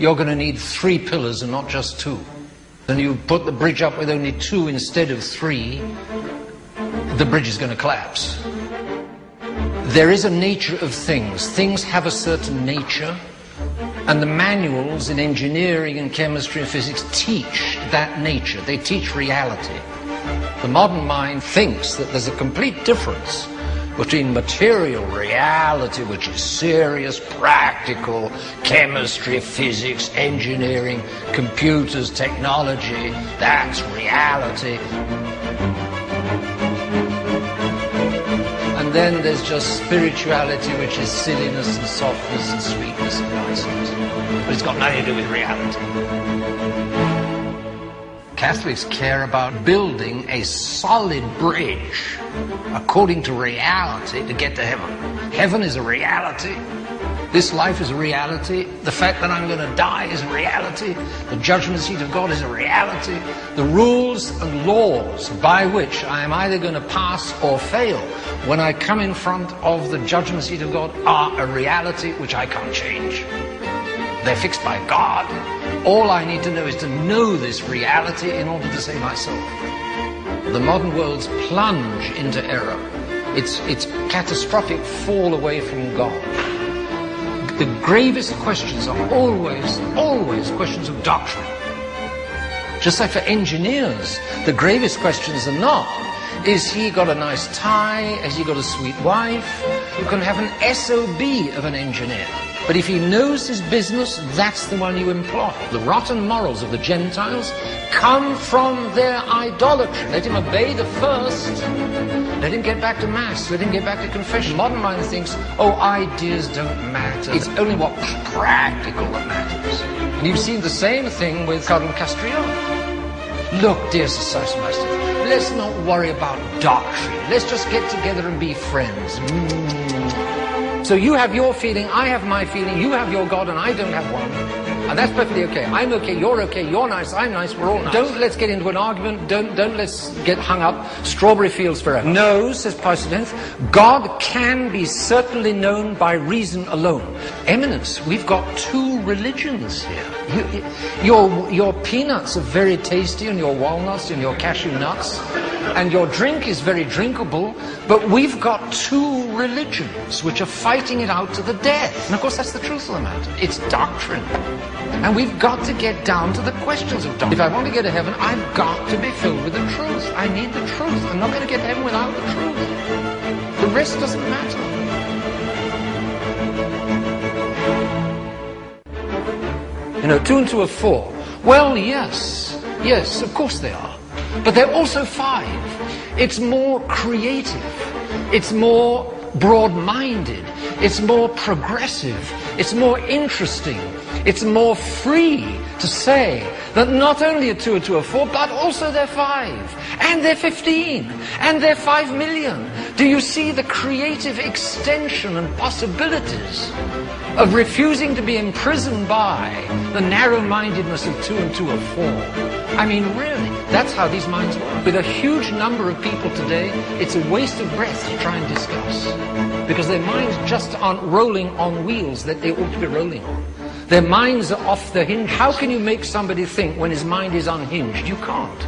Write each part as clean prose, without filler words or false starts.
you're going to need 3 pillars and not just 2. And you put the bridge up with only 2 instead of 3, the bridge is going to collapse. There is a nature of things. Things have a certain nature, and the manuals in engineering and chemistry and physics teach that nature. They teach reality. The modern mind thinks that there's a complete difference between material reality, which is serious, practical, chemistry, physics, engineering, computers, technology. That's reality. And then there's just spirituality, which is silliness and softness and sweetness and niceness. But it's got nothing to do with reality. Catholics care about building a solid bridge according to reality to get to heaven. Heaven is a reality. This life is a reality. The fact that I'm going to die is a reality. The judgment seat of God is a reality. The rules and laws by which I am either going to pass or fail when I come in front of the judgment seat of God are a reality which I can't change. They're fixed by God. All I need to know is to know this reality in order to save my soul. The modern world's plunge into error. It's catastrophic fall away from God. The gravest questions are always questions of doctrine. Just like for engineers, the gravest questions are not, is he got a nice tie? Has he got a sweet wife? You can have an SOB of an engineer. But if he knows his business, that's the one you employ. The rotten morals of the Gentiles come from their idolatry. Let him obey the first. Let him get back to Mass. Let him get back to confession. Modern mind thinks, oh, ideas don't matter. It's only what's practical that matters. And you've seen the same thing with Cardinal Castriot. Look, dear Society Master, let's not worry about doctrine. Let's just get together and be friends. So you have your feeling, I have my feeling, you have your God, and I don't have one. And that's perfectly okay. I'm okay, you're nice, I'm nice, we're all nice. Don't let's get into an argument, don't let's get hung up. Strawberry fields forever. No, says Pius X, God can be certainly known by reason alone. Eminence, we've got 2 religions here. Your peanuts are very tasty, and your walnuts and your cashew nuts, and your drink is very drinkable, but we've got 2 religions which are fighting it out to the death. And of course that's the truth of the matter. It's doctrine. And we've got to get down to the questions of doctrine. If I want to get to heaven, I've got to be filled with the truth. I need the truth. I'm not going to get to heaven without the truth. The rest doesn't matter. You know, 2 and 2 are 4. Well, yes, of course they are. But they're also 5. It's more creative. It's more broad-minded. It's more progressive. It's more interesting. It's more free to say that not only are 2 are 4, but also they're 5. And they're 15. And they're 5 million. Do you see the creative extension and possibilities of refusing to be imprisoned by the narrow-mindedness of 2 and 2 are 4? I mean, really, that's how these minds work. With a huge number of people today, it's a waste of breath to try and discuss, because their minds just aren't rolling on wheels that they ought to be rolling on. Their minds are off the hinge. How can you make somebody think when his mind is unhinged? You can't.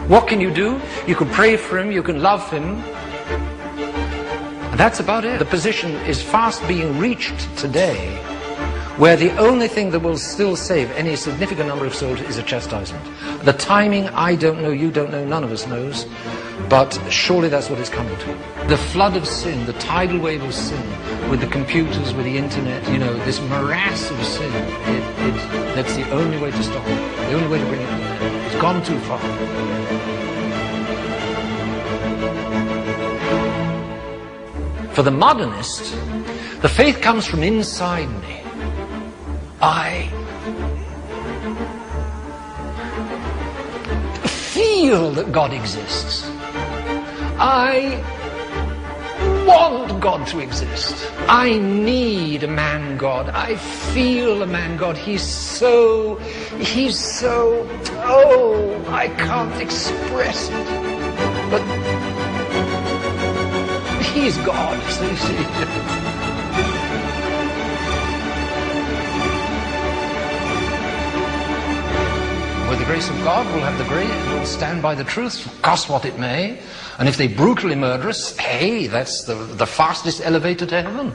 What can you do? You can pray for him, you can love him. And that's about it. The position is fast being reached today, where the only thing that will still save any significant number of souls is a chastisement. The timing, I don't know, you don't know, none of us knows, but surely that's what it's coming to. The flood of sin, the tidal wave of sin, with the computers, with the internet, you know, this morass of sin, that's the only way to stop it, the only way to bring it to an end. It's gone too far. For the modernist, the faith comes from inside me. I feel that God exists. I want God to exist. I need a man God. I feel a man God. He's so, oh, I can't express it. But he's God, so you see. grace of God, will stand by the truth, cost what it may. And if they're brutally murderous, hey, that's the fastest elevator to heaven.